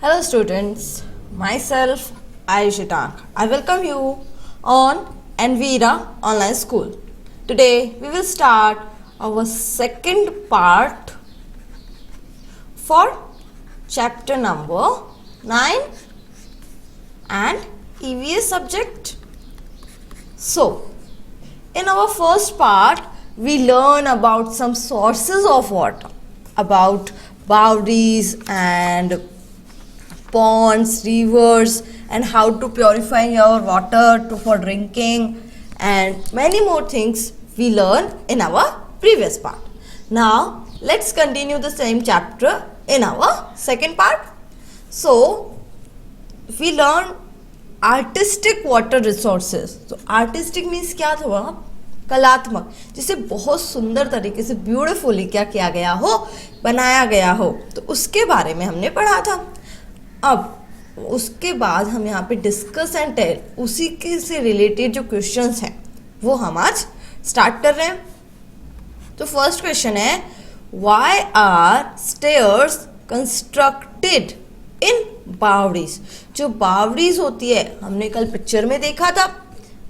Hello students, myself Ayushita. I welcome you on Envira Online School. Today we will start our second part for chapter number 9 and EVS subject. So, in our first part we learn about some sources of water, about boundaries and ponds, rivers, and how to purify your water for drinking, and many more things we learn in our previous part. Now let's continue the same chapter in our second part. So we learn artistic water resources. So artistic means क्या था? कलात्मक, जिसे बहुत सुंदर तरीके से beautifully क्या किया गया हो, बनाया गया हो, तो उसके बारे में हमने पढ़ा था. अब उसके बाद हम यहाँ पे डिस्कस एंड टेल उसी के से रिलेटेड जो क्वेश्चंस हैं वो हम आज स्टार्ट कर रहे हैं. तो फर्स्ट क्वेश्चन है, why are stairs constructed in bawdis. जो बावड़ीज होती है, हमने कल पिक्चर में देखा था,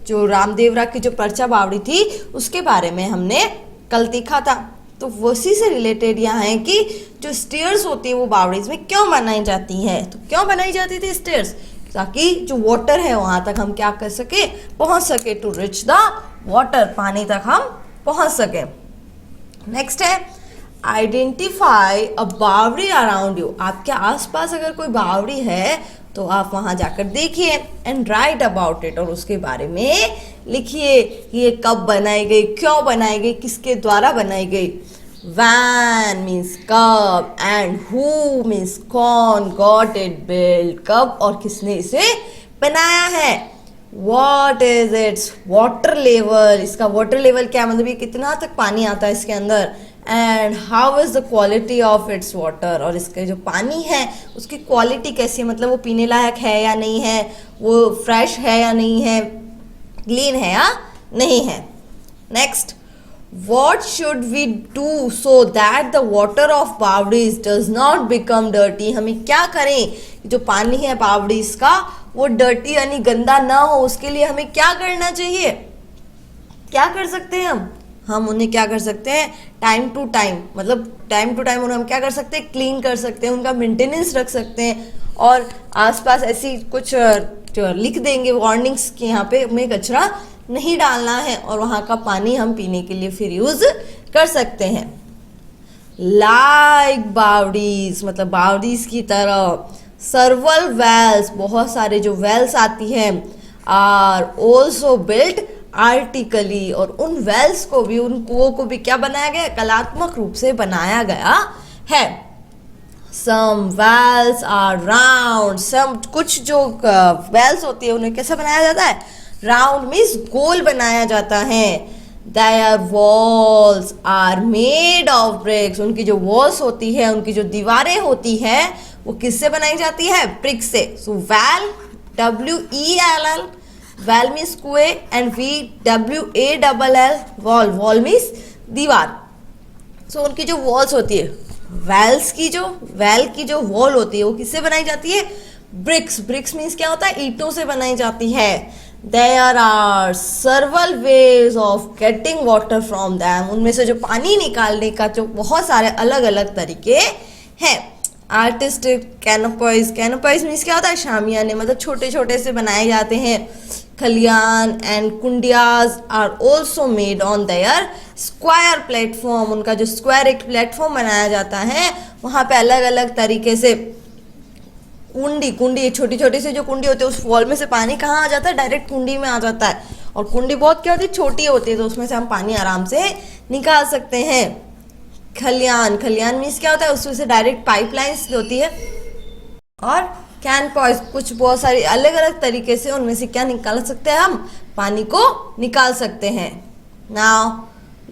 जो रामदेवरा की जो पर्चा बावड़ी थी उसके बारे में हमने कल देखा था. तो उसी से रिलेटेड यहाँ है कि जो स्टेयर्स होती है वो बावड़ीज में क्यों बनाई जाती है. तो क्यों बनाई जाती थी स्टेयर्स? ताकि जो वाटर है वहाँ तक हम क्या कर सके, पहुँच सके, टू रिच द वाटर, पानी तक हम पहुँच सके. नेक्स्ट है, आइडेंटिफाई अ बावड़ी अराउंड यू. आपके आसपास अगर कोई बावड़ी है तो आप वहाँ जाकर देखिए एंड राइट अबाउट इट, और उसके बारे में लिखिए कि ये कब बनाई गई, क्यों बनाई गई, किसके द्वारा बनाई गई. वैन मीन्स कब, एंड हु मीन्स कौन, गॉट इट बिल्ड, कब और किसने इसे बनाया है. What is it's water level, इसका वाटर लेवल क्या, मतलब ये कितना तक पानी आता है इसके अंदर. And how is the quality of its water, और इसके जो पानी है उसकी क्वालिटी कैसी है, मतलब वो पीने लायक है या नहीं है, वो फ्रेश है या नहीं है, क्लीन है या नहीं है. Next, what should we do so that the water of बावड़ीज does not become dirty. हमें क्या करें, जो पानी है बावड़ीज का वो डर्टी यानी गंदा ना हो, उसके लिए हमें क्या करना चाहिए, क्या कर सकते हैं हम उन्हें क्या कर सकते हैं, टाइम टू टाइम, मतलब टाइम टू टाइम उन्हें हम क्या कर सकते हैं, क्लीन कर सकते हैं, उनका मेंटेनेंस रख सकते हैं, और आसपास ऐसी कुछ लिख देंगे वार्निंग्स कि यहाँ पे हमें कचरा नहीं डालना है, और वहाँ का पानी हम पीने के लिए फिर यूज कर सकते हैं. लाइक बावड़ीज, मतलब बावड़ीज की तरह. सर्वल वेल्स, बहुत सारे जो वेल्स आती हैं, आर ऑल्सो बिल्ट आर्टिकली, और उन वेल्स को भी, उन कुओं को भी क्या बनाया गया, कलात्मक रूप से बनाया गया है. सम वेल्स आर राउंड, सम कुछ जो वेल्स होती है उन्हें कैसे बनाया जाता है, राउंड मीन्स गोल बनाया जाता है. Their walls are made of bricks, उनकी जो वॉल्स होती है, उनकी जो दीवारें होती है वो किससे बनाई जाती है, ब्रिक से. So well, WELL, well means कुएं, and WALL, wall, wall means दीवार. सो उनकी जो वॉल्स होती है, वेल की जो वॉल होती है वो किससे बनाई जाती है, ब्रिक्स. ब्रिक्स मीन्स क्या होता है, ईंटों से बनाई जाती है. There are several ways of getting water from them, उनमें से जो पानी निकालने का जो बहुत सारे अलग अलग तरीके हैं. आर्टिस्टिक कैनोपाइज, कैनोपाइज मीन्स क्या होता है, शामियाने, मतलब छोटे छोटे से बनाए जाते हैं. Khaliyan and kundiyas are also made on their square platform, उनका जो स्क्वायर एक प्लेटफॉर्म बनाया जाता है वहाँ पे अलग अलग तरीके से कुंडी छोटी छोटी से जो कुंडी होती है, उस वॉल में से पानी कहाँ आ जाता है, डायरेक्ट कुंडी में आ जाता है. और कुंडी बहुत क्या होती है, छोटी होती है, तो उसमें से हम पानी आराम से निकाल सकते हैं. खलियान मीन्स क्या होता है, उसमें से डायरेक्ट पाइपलाइंस होती है. और कैनपॉइज, कुछ बहुत सारी अलग अलग तरीके से उनमें से क्या निकाल सकते हैं, हम पानी को निकाल सकते हैं. Now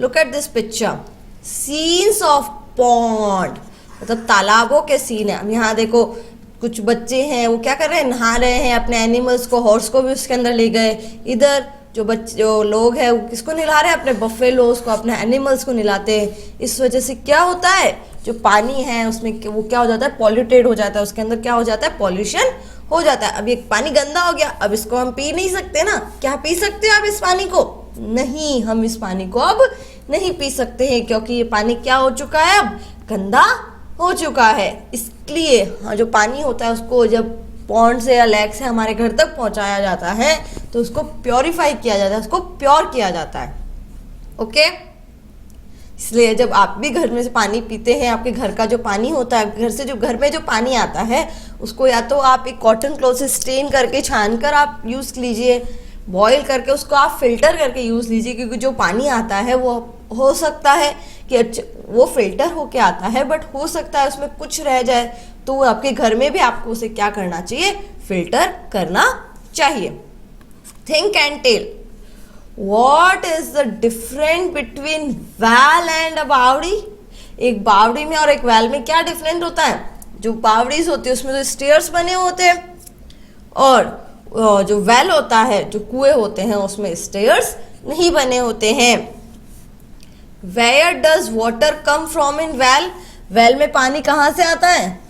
look at this picture, scenes of pond, मतलब तालाबों के सीन है. अब यहाँ देखो कुछ बच्चे हैं वो क्या कर रहे हैं, नहा रहे हैं अपने एनिमल्स को, हॉर्स को भी उसके अंदर ले गए. इधर जो लोग हैं वो किसको नहला रहे हैं, अपने बफेलोज को, अपने एनिमल्स को नहलाते हैं। इस वजह से क्या होता है, जो पानी है उसमें वो क्या हो जाता है, पॉल्यूटेड हो जाता है, उसके अंदर क्या हो जाता है, पॉल्यूशन हो जाता है। अब ये पानी गंदा हो गया, अब इसको हम पी नहीं सकते ना। क्या पी सकते हो आप इस पानी को? नहीं, हम इस पानी को अब नहीं पी सकते हैं, क्योंकि ये पानी क्या हो चुका है, अब गंदा हो चुका है। इसलिए हाँ, जो पानी होता है उसको जब पॉन्ड से या लेक से हमारे घर तक पहुंचाया जाता है तो उसको प्योरीफाई किया जाता है, उसको प्योर किया जाता है। ओके, इसलिए जब आप भी घर में से पानी पीते हैं, आपके घर का जो पानी होता है, घर से जो घर में जो पानी आता है उसको या तो आप एक कॉटन क्लॉथ से स्टेन करके छान कर आप यूज़ कीजिए, बॉईल करके उसको आप फिल्टर करके यूज़ लीजिए, क्योंकि जो पानी आता है वो हो सकता है कि वो फिल्टर होके आता है, बट हो सकता है उसमें कुछ रह जाए, तो आपके घर में भी आपको उसे क्या करना चाहिए, फिल्टर करना चाहिए। Think and tell, what is the difference between well and a baori? एक बावड़ी में और एक वेल में क्या डिफरेंट होता है? जो बावड़ीज होती है उसमें तो स्टेयर्स बने होते हैं, और जो वेल होता है, जो कुएं होते हैं, उसमें स्टेयर्स नहीं बने होते हैं। Where does water come from in well? Well में पानी कहाँ से आता है?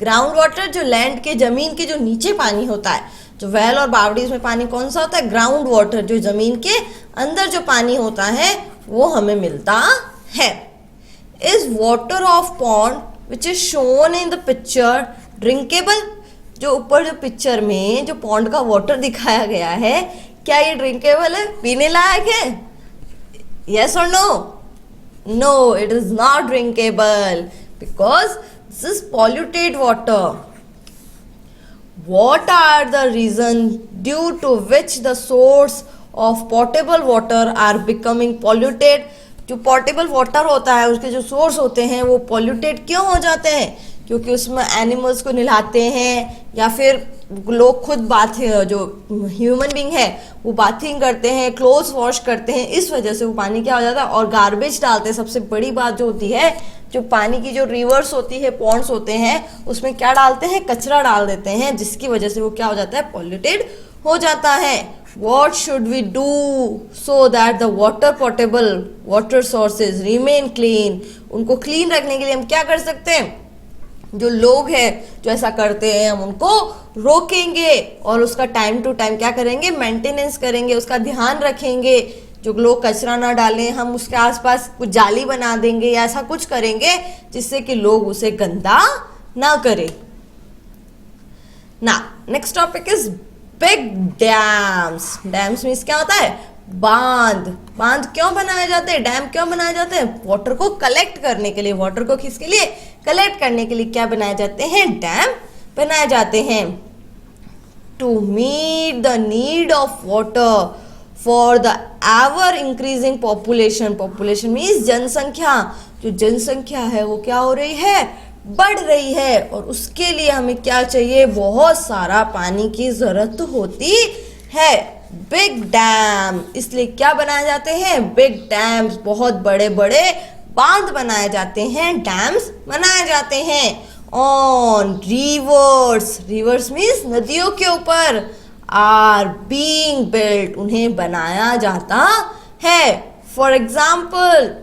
ग्राउंड वाटर, जो लैंड के, जमीन के जो नीचे पानी होता है। जो वेल और बावड़ीज में पानी कौन सा होता है? ग्राउंड वाटर, जो जमीन के अंदर जो पानी होता है वो हमें मिलता है। Is water of pond which is shown in the picture drinkable? जो ऊपर जो पिक्चर में जो पॉन्ड का वाटर दिखाया गया है, क्या ये ड्रिंकेबल है, पीने लायक है? यस और no? No, it is not drinkable because this is polluted water. What are the reasons due to which the source of potable water are becoming polluted? जो पोर्टेबल वाटर होता है उसके जो सोर्स होते हैं वो पॉल्यूटेड क्यों हो जाते हैं? क्योंकि उसमें एनिमल्स को नहलाते हैं, या फिर लोग खुद जो ह्यूमन बींग है वो बाथिंग करते हैं, क्लोथ्स वॉश करते हैं, इस वजह से वो पानी क्या हो जाता है, और गार्बेज डालते हैं। सबसे बड़ी बात जो होती है, जो पानी की जो रिवर्स होती है, पॉन्ड्स होते हैं, उसमें क्या डालते हैं, कचरा डाल देते हैं, जिसकी वजह से वो क्या हो जाता है, पॉल्यूटेड हो जाता है। What should we do so that the water potable water sources remain clean? उनको क्लीन रखने के लिए हम क्या कर सकते हैं? जो लोग हैं जो ऐसा करते हैं हम उनको रोकेंगे, और उसका टाइम टू टाइम क्या करेंगे, मेंटेनेंस करेंगे, उसका ध्यान रखेंगे। जो लोग कचरा ना डालें, हम उसके आसपास कुछ जाली बना देंगे या ऐसा कुछ करेंगे जिससे कि लोग उसे गंदा ना करें। ना next topic is big dams. Dams means क्या होता है, बांध। बांध क्यों बनाए जाते हैं, डैम क्यों बनाए जाते हैं? वाटर को कलेक्ट करने के लिए। वाटर को किसके लिए? कलेक्ट करने के लिए क्या बनाए जाते हैं, डैम बनाए जाते हैं। To meet the need of water for the ever increasing population. Population means जनसंख्या। जो जनसंख्या है वो क्या हो रही है, बढ़ रही है, और उसके लिए हमें क्या चाहिए, बहुत सारा पानी की जरूरत होती है। बिग डैम, इसलिए क्या बनाए जाते हैं, बिग डैम्स, बहुत बड़े बड़े बांध बनाए जाते हैं, डैम्स बनाए जाते हैं। ऑन रिवर्स, रिवर्स मीन्स नदियों के ऊपर, आर बीइंग बिल्ट, उन्हें बनाया जाता है। For example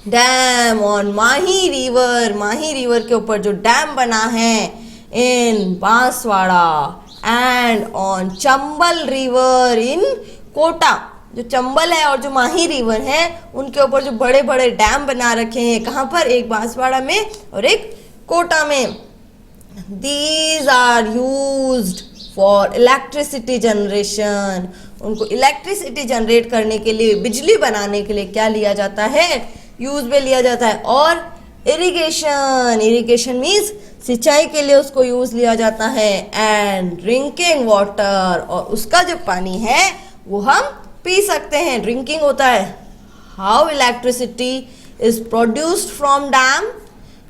dam on Mahi river, Mahi river के ऊपर जो डैम बना है in Banswara, and on Chambal river in Kota. जो चंबल है और जो माही रिवर है उनके ऊपर जो बड़े बड़े डैम बना रखे हैं, कहाँ पर, एक बांसवाड़ा में और एक कोटा में। These are used for electricity generation, उनको इलेक्ट्रिसिटी जनरेट करने के लिए, बिजली बनाने के लिए क्या लिया जाता है, यूज में लिया जाता है। और इरिगेशन, इरिगेशन मीन्स सिंचाई के लिए उसको यूज लिया जाता है। एंड ड्रिंकिंग वाटर, और उसका जो पानी है वो हम पी सकते हैं, ड्रिंकिंग होता है। How electricity is produced from dam,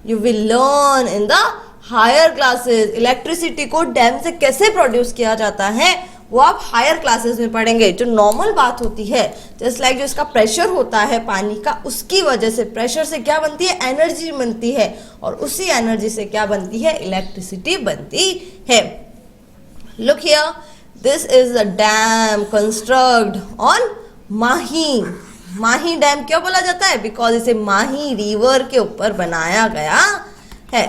you will learn in the higher classes. Electricity को डैम से कैसे प्रोड्यूस किया जाता है वो आप हायर क्लासेस में पढ़ेंगे। जो नॉर्मल बात होती है, जस्ट लाइक जो इसका प्रेशर होता है पानी का, उसकी वजह से, प्रेशर से क्या बनती है, एनर्जी बनती है, और उसी एनर्जी से क्या बनती है, इलेक्ट्रिसिटी बनती है। Look here, this is the dam construct on Mahi. Mahi dam क्यों बोला जाता है? बिकॉज इसे माही रिवर के ऊपर बनाया गया है।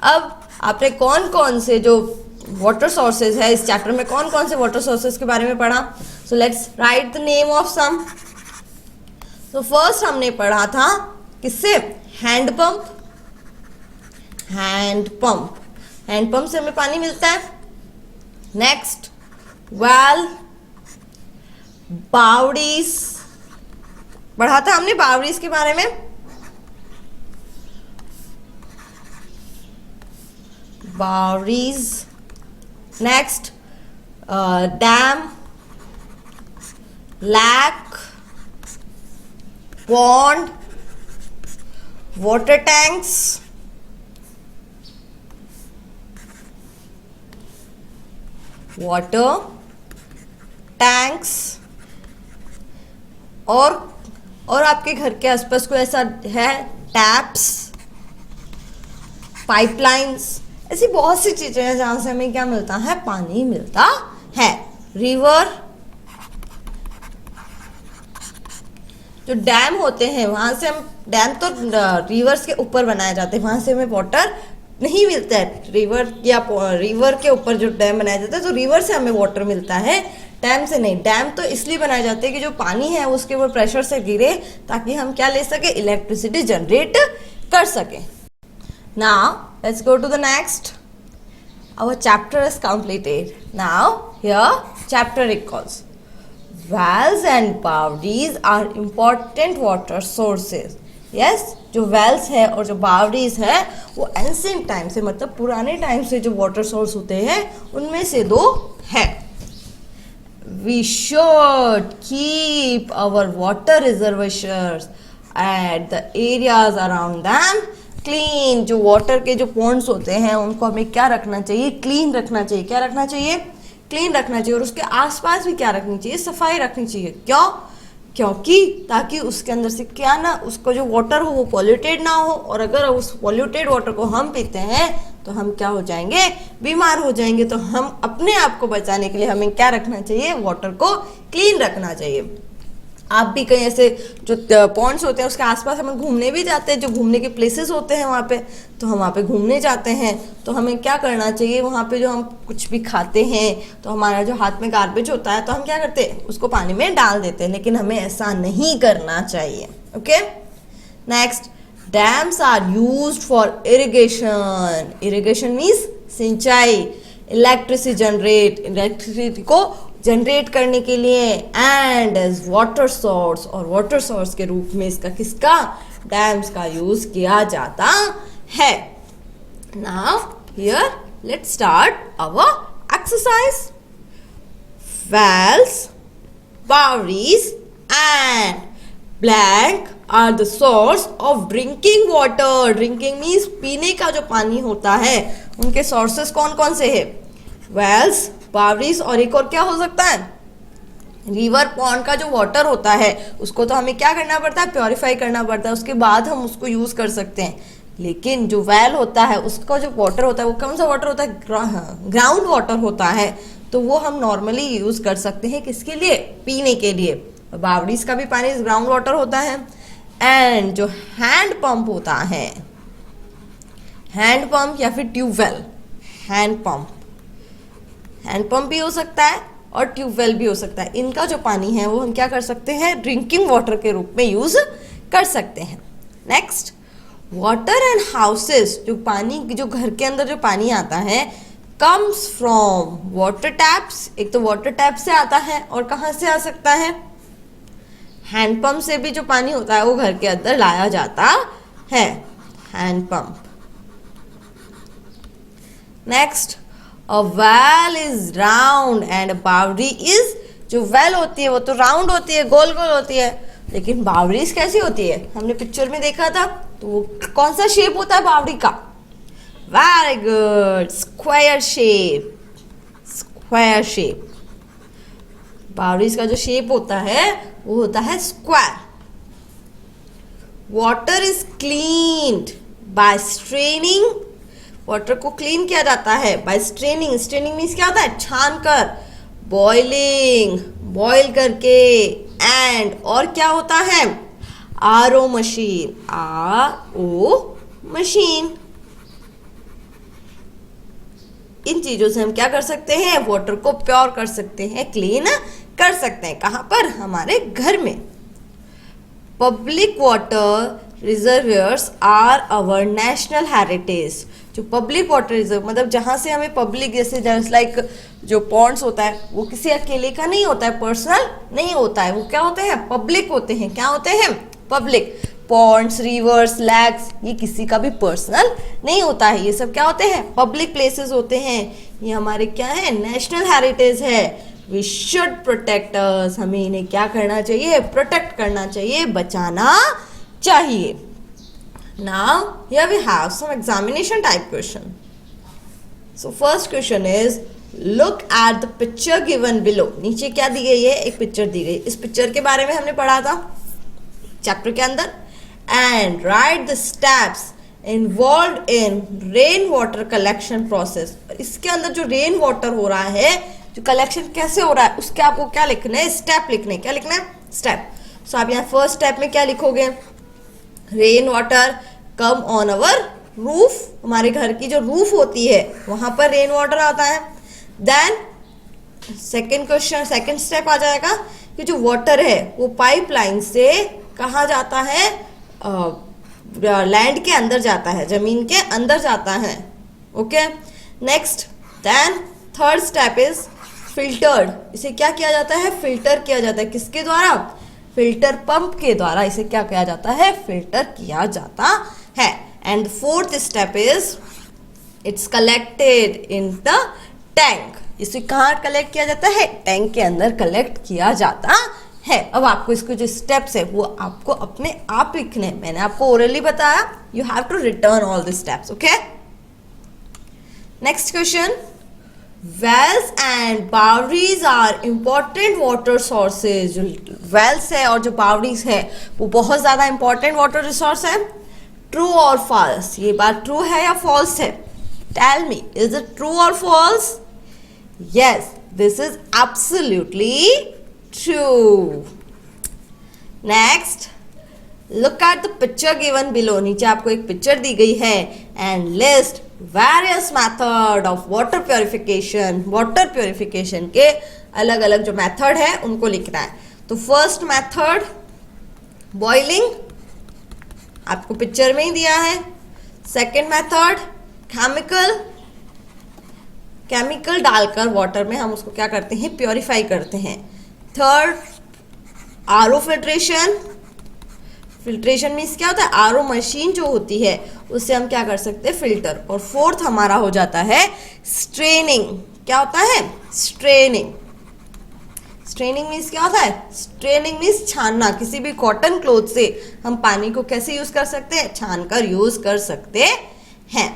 अब आपने कौन कौन से जो वाटर सोर्सेज है इस चैप्टर में, कौन कौन से वाटर सोर्सेज के बारे में पढ़ा? So let's write the name of some. तो फर्स्ट हमने पढ़ा था किससे? Hand pump. Hand pump, hand pump से हमें पानी मिलता है। नेक्स्ट वेल, बावड़ीज पढ़ा था हमने, बावड़ीज के बारे में। बावड़ीज। Next dam, lake, pond, water tanks, water tanks, और आपके घर के आसपास कोई ऐसा है? टैप्स, पाइपलाइंस, ऐसी बहुत सी चीजें हैं जहां से हमें क्या मिलता है? पानी मिलता है। रिवर, जो डैम होते हैं वहां से हम, डैम तो रिवर्स के ऊपर बनाए जाते हैं, वहां से हमें वाटर नहीं मिलता है। रिवर के ऊपर जो डैम बनाया जाता है तो रिवर से हमें वाटर मिलता है, डैम से नहीं। डैम तो इसलिए बनाए जाते हैं कि जो पानी है उसके ऊपर प्रेशर से गिरे ताकि हम क्या ले सके? इलेक्ट्रिसिटी जनरेट कर सके। Now let's go to the next. Our chapter is completed. Now here chapter recalls wells and bawdis are important water sources. Yes, जो वेल्स है और जो बावड़ीज है वो एंशिएंट टाइम से, मतलब पुराने टाइम से जो वाटर सोर्स होते हैं उनमें से दो है। We should keep our water reservations at the areas around them clean. जो वाटर के जो पॉन्ड्स होते हैं उनको हमें क्या रखना चाहिए? क्लीन रखना चाहिए। क्या रखना चाहिए? क्लीन रखना चाहिए। और उसके आसपास भी क्या रखनी चाहिए? सफाई रखनी चाहिए। क्यों? क्योंकि ताकि उसके अंदर से क्या ना, उसका जो वाटर हो वो पॉल्यूटेड ना हो, और अगर उस पॉल्यूटेड वाटर को हम पीते हैं तो हम क्या हो जाएंगे? बीमार हो जाएंगे। तो हम अपने आप को बचाने के लिए हमें क्या रखना चाहिए? वाटर को क्लीन रखना चाहिए। आप भी कहीं ऐसे जो पॉन्ड्स होते हैं उसके आसपास हम घूमने भी जाते हैं, जो घूमने के प्लेसेस होते हैं वहाँ पे, तो हम वहाँ पे घूमने जाते हैं तो हमें क्या करना चाहिए? वहाँ पे जो हम कुछ भी खाते हैं तो हमारा जो हाथ में गार्बेज होता है तो हम क्या करते हैं? उसको पानी में डाल देते हैं, लेकिन हमें ऐसा नहीं करना चाहिए। Okay, next, dams are used for irrigation. Irrigation means सिंचाई। इलेक्ट्रिसिटी को जनरेट करने के लिए, एंड एज वाटर सोर्स, और वाटर सोर्स के रूप में इसका किसका? डैम्स का यूज किया जाता है। Now here let's start our exercise. Wells, bawdis and blank are the source of drinking water. Drinking means पीने का जो पानी होता है, उनके सोर्सेस कौन कौन से है? वेल्स, बावड़ीज, और एक और क्या हो सकता है? रिवर, पॉन्ड का जो वाटर होता है उसको तो हमें क्या करना पड़ता है? प्योरीफाई करना पड़ता है, उसके बाद हम उसको यूज कर सकते हैं। लेकिन जो वेल होता है उसका जो वाटर होता है वो कौन सा वाटर होता है? ग्राउंड वाटर होता है, तो वो हम नॉर्मली यूज कर सकते हैं। किसके लिए? पीने के लिए। बावड़ीज का भी पानी ग्राउंड वाटर होता है। एंड जो हैंड पंप होता है, हैंड पंप या फिर ट्यूबवेल, हैंड पंप भी हो सकता है और ट्यूबवेल भी हो सकता है। इनका जो पानी है वो हम क्या कर सकते हैं? ड्रिंकिंग वाटर के रूप में यूज कर सकते हैं। नेक्स्ट, वाटर एंड हाउसेस, जो पानी, जो घर के अंदर जो पानी आता है, कम्स फ्रॉम वाटर टैप्स। एक तो वाटर टैप से आता है, और कहाँ से आ सकता है? हैंडपंप से भी जो पानी होता है वो घर के अंदर लाया जाता है, hand pump. Next, a well is round and baori is, जो वेल होती है वो तो राउंड होती है, गोल गोल होती है, लेकिन बावड़ीज कैसी होती है? हमने पिक्चर में देखा था, तो वो कौन सा शेप होता है बावड़ी का? Very good, square shape. Square shape बावड़ीज का जो शेप होता है वो होता है square. Water is cleaned by straining, water को क्लीन किया जाता है बाय स्ट्रेनिंग। स्ट्रेनिंग मीन्स क्या होता है? छान कर। बॉइलिंग, बॉईल करके, एंड और क्या होता है, आरओ मशीन, आरओ मशीन। इन चीजों से हम क्या कर सकते हैं, वाटर को प्योर कर सकते हैं, क्लीन कर सकते हैं। कहाँ पर, हमारे घर में। Public water reservoirs are our national heritage. जो पब्लिक वाटर रिजर्व मतलब जहाँ से हमें पब्लिक, जैसे जस्ट लाइक जो पॉन्ड्स होता है वो किसी अकेले का नहीं होता है, पर्सनल नहीं होता है, वो क्या होते हैं, पब्लिक होते हैं। क्या होते हैं, पब्लिक। पॉन्ड्स, रिवर्स, लैक्स, ये किसी का भी पर्सनल नहीं होता है, ये सब क्या होते हैं, पब्लिक प्लेसेस होते हैं। ये हमारे क्या है, नेशनल हेरिटेज है। वी शुड प्रोटेक्ट, हमें इन्हें क्या करना चाहिए, प्रोटेक्ट करना चाहिए, बचाना चाहिए। Now here we have some examination type question. So first question is look at the picture given below. नीचे क्या दी गई है, एक पिक्चर दी गई। इस पिक्चर के बारे में हमने पढ़ा था चैप्टर के अंदर। And write the steps involved in rain water collection process. इसके अंदर जो रेन वाटर हो रहा है, जो कलेक्शन कैसे हो रहा है, उसके आपको क्या लिखना है, स्टेप लिखने हैं। क्या लिखना है, स्टेप। सो आप यहाँ फर्स्ट स्टेप में क्या लिखोगे, rain water come on our roof, हमारे घर की जो रूफ होती है वहां पर रेन वाटर आता है। Then second question, second step आ जाएगा कि जो वाटर है वो पाइपलाइन से कहाँ जाता है, लैंड के अंदर जाता है, जमीन के अंदर जाता है। Okay, next. Then third step is filtered. इसे क्या किया जाता है, फिल्टर किया जाता है। किसके द्वारा, फिल्टर पंप के द्वारा इसे क्या किया जाता है, फिल्टर किया जाता है। And fourth step is it's collected in the tank. इसे कहाँ कलेक्ट किया जाता है, टैंक के अंदर कलेक्ट किया जाता है। अब आपको इसके जो स्टेप्स है वो आपको अपने आप लिखने, मैंने आपको ओरली बताया, you have to return all the steps. Okay, next question. Wells and bawris are important water sources. जो वेल्स है और जो बावरीज है वो बहुत ज्यादा इंपॉर्टेंट वाटर रिसोर्स है। ट्रू और फॉल्स, ये बात ट्रू है या फॉल्स है, tell me, is it true और false? Yes, this is absolutely true. Next, look at the picture given below. नीचे आपको एक पिक्चर दी गई है and list various method of water purification. Water purification के अलग अलग जो मेथड है उनको लिखना है। तो फर्स्ट मेथड बॉइलिंग, आपको पिक्चर में ही दिया है। सेकेंड मेथड केमिकल डालकर वाटर में हम उसको क्या करते हैं, प्योरीफाई करते हैं। Third RO filtration. Filtration means क्या होता है, आरओ मशीन जो होती है उससे हम क्या कर सकते हैं, फिल्टर। और फोर्थ हमारा हो जाता है स्ट्रेनिंग। क्या होता है, स्ट्रेनिंग। स्ट्रेनिंग मीन्स क्या होता है, स्ट्रेनिंग मीन्स छानना। किसी भी कॉटन क्लोथ से हम पानी को कैसे यूज कर सकते हैं, छान कर यूज कर सकते हैं।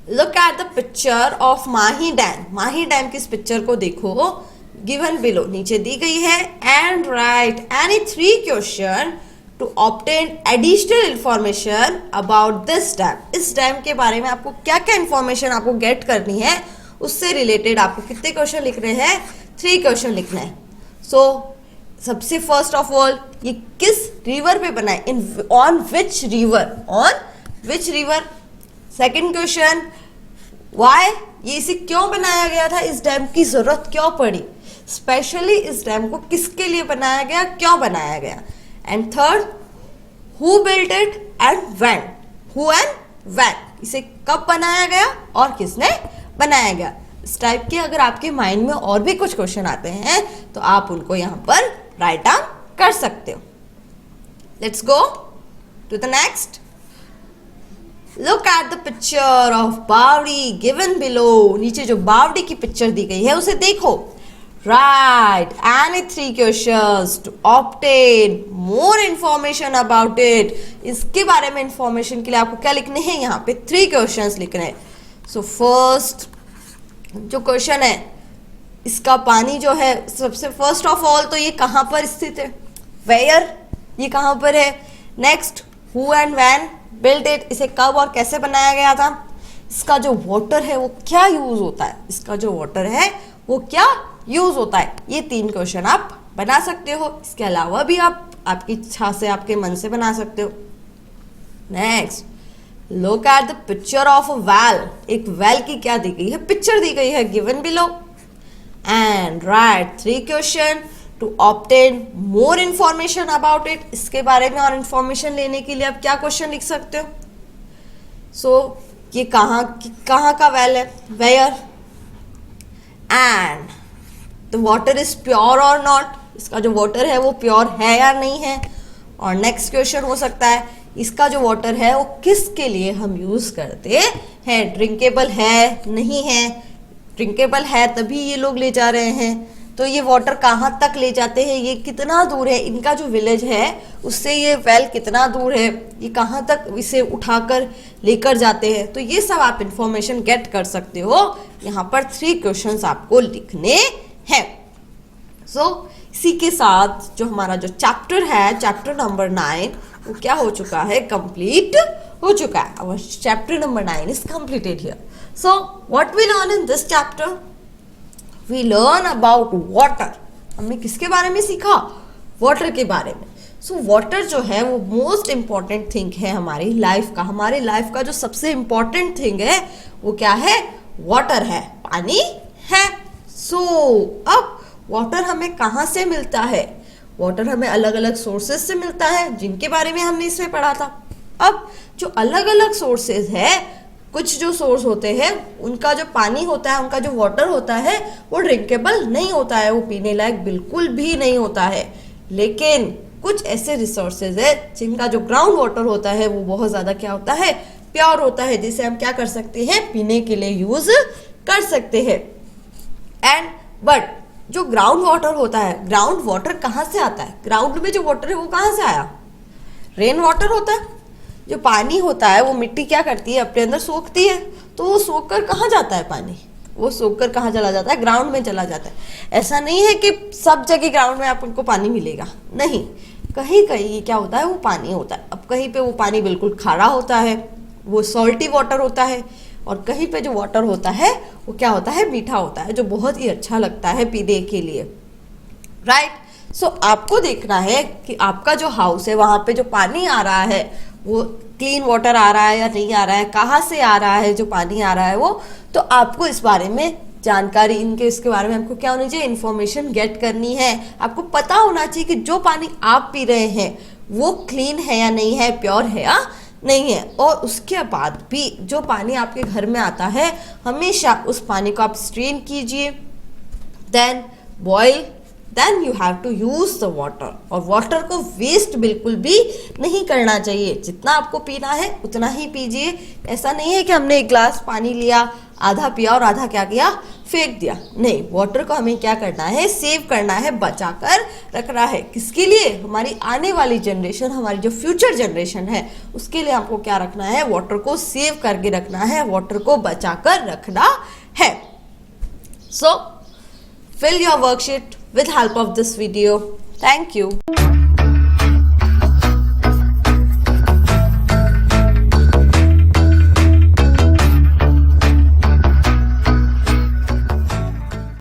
Look at the picture of Mahi dam. Mahi dam की इस पिक्चर को देखो, गिवन बिलो, नीचे दी गई है। And write any 3 question to obtain additional information about this dam. इस डैम के बारे में आपको क्या क्या इंफॉर्मेशन आपको गेट करनी है, उससे रिलेटेड आपको कितने क्वेश्चन लिख रहे हैं, 3 क्वेश्चन लिखना है। सो सबसे फर्स्ट ऑफ ऑल, ये किस रिवर पे बना है, in on which river, on which river. Second question, why, ये इसे क्यों बनाया गया था, इस डैम की जरूरत क्यों पड़ी, स्पेशली इस डैम को किसके लिए बनाया गया, क्यों बनाया गया। And third, who built it and when, who and when, इसे कब बनाया गया और किसने बनाया गया। इस टाइप के अगर आपके माइंड में और भी कुछ क्वेश्चन आते हैं तो आप उनको यहाँ पर राइट डाउन कर सकते हो। Let's go to the next. Look at the picture of baori given below. नीचे जो बावड़ी की पिक्चर दी गई है उसे देखो। Write any 3 questions to obtain more information about it. इसके बारे में इंफॉर्मेशन के लिए आपको क्या लिखने हैं, यहाँ पे 3 क्वेश्चंस लिखने हैं। सो फर्स्ट जो क्वेश्चन है, इसका पानी जो है, सबसे फर्स्ट ऑफ ऑल तो ये कहाँ पर स्थित है, वेयर, ये कहाँ पर है। Next, who and when built it, इसे कब और कैसे बनाया गया था। इसका जो वाटर है वो क्या यूज होता है, इसका जो वाटर है वो क्या यूज होता है। ये 3 क्वेश्चन आप बना सकते हो। इसके अलावा भी आप आपकी इच्छा से, आपके मन से बना सकते हो। Next, look at the picture of a well. एक वेल की क्या दी गई है, पिक्चर दी गई है given below, and write 3 question to obtain more information about it. इसके बारे में और इंफॉर्मेशन लेने के लिए आप क्या क्वेश्चन लिख सकते हो। सो ये कहाँ का वेल है, where, and the water is pure और नॉट। इसका जो वाटर है वो प्योर है या नहीं है। और नेक्स्ट क्वेश्चन हो सकता है इसका जो वाटर है वो किसके लिए हम यूज करते हैं, ड्रिंकेबल है नहीं है। ड्रिंकेबल है तभी ये लोग ले जा रहे हैं। तो ये वाटर कहाँ तक ले जाते हैं, ये कितना दूर है, इनका जो विलेज है उससे ये वेल कितना दूर है, ये कहाँ तक इसे उठाकर लेकर जाते हैं। तो ये सब आप इंफॉर्मेशन गेट कर सकते हो। यहाँ पर 3 क्वेश्चंस आपको लिखने हैं। सो इसी के साथ जो हमारा जो चैप्टर है, चैप्टर नंबर 9, वो क्या हो चुका है, कंप्लीट हो चुका है। Our chapter number 9 is completed here. So what we learn in this chapter? We learn about water. हमने किसके बारे में सीखा, वाटर के बारे में। सो वाटर जो है वो मोस्ट इम्पॉर्टेंट थिंग है हमारी लाइफ का। हमारी लाइफ का जो सबसे इम्पॉर्टेंट थिंग है वो क्या है, वाटर है, पानी है। सो अब वाटर हमें कहाँ से मिलता है, वाटर हमें अलग अलग सोर्सेज से मिलता है, जिनके बारे में हमने इसमें पढ़ा था। अब जो अलग अलग सोर्सेज है, कुछ जो सोर्स होते हैं उनका जो पानी होता है, उनका जो वाटर होता है वो ड्रिंकेबल नहीं होता है, वो पीने लायक बिल्कुल भी नहीं होता है। लेकिन कुछ ऐसे रिसोर्सेज है जिनका जो ग्राउंड वाटर होता है वो बहुत ज़्यादा क्या होता है, प्योर होता है, जिसे हम क्या कर सकते हैं, पीने के लिए यूज कर सकते हैं। एंड बट जो ग्राउंड वाटर होता है, ग्राउंड वाटर कहाँ से आता है, ग्राउंड में जो वाटर है वो कहाँ से आया, रेन वाटर होता है। जो पानी होता है वो मिट्टी क्या करती है, अपने अंदर सोखती है। तो वो सोख कर कहाँ जाता है पानी, वो सोख कर कहाँ चला जाता है, ग्राउंड में चला जाता है। ऐसा नहीं है कि सब जगह ग्राउंड में आपको पानी मिलेगा, नहीं, कहीं कहीं क्या होता है वो पानी होता है। अब कहीं पे वो पानी बिल्कुल खारा होता है, वो सॉल्टी वाटर होता है, और कहीं पे जो वाटर होता है वो क्या होता है, मीठा होता है, जो बहुत ही अच्छा लगता है पीने के लिए। राइट। सो आपको देखना है कि आपका जो हाउस है वहाँ पे जो पानी आ रहा है वो क्लीन वाटर आ रहा है या नहीं आ रहा है, कहाँ से आ रहा है जो पानी आ रहा है वो। तो आपको इस बारे में जानकारी, इसके बारे में आपको क्या होनी चाहिए, इन्फॉर्मेशन गेट करनी है। आपको पता होना चाहिए कि जो पानी आप पी रहे हैं वो क्लीन है या नहीं है, प्योर है या नहीं है। और उसके बाद भी जो पानी आपके घर में आता है हमेशा उस पानी को आप स्ट्रेन कीजिए, then boil, then you have to use the water. और वाटर को वेस्ट बिल्कुल भी नहीं करना चाहिए, जितना आपको पीना है उतना ही पीजिए। ऐसा नहीं है कि हमने 1 गिलास पानी लिया, आधा पिया और आधा क्या किया, फेंक दिया। नहीं, वाटर को हमें क्या करना है, सेव करना है, बचा कर रखना है। किसके लिए, हमारी आने वाली जनरेशन, हमारी जो फ्यूचर जनरेशन है उसके लिए आपको क्या रखना है, वाटर को सेव करके रखना है, वाटर को बचा कर रखना है। सो fill your worksheet with help of this video. Thank you.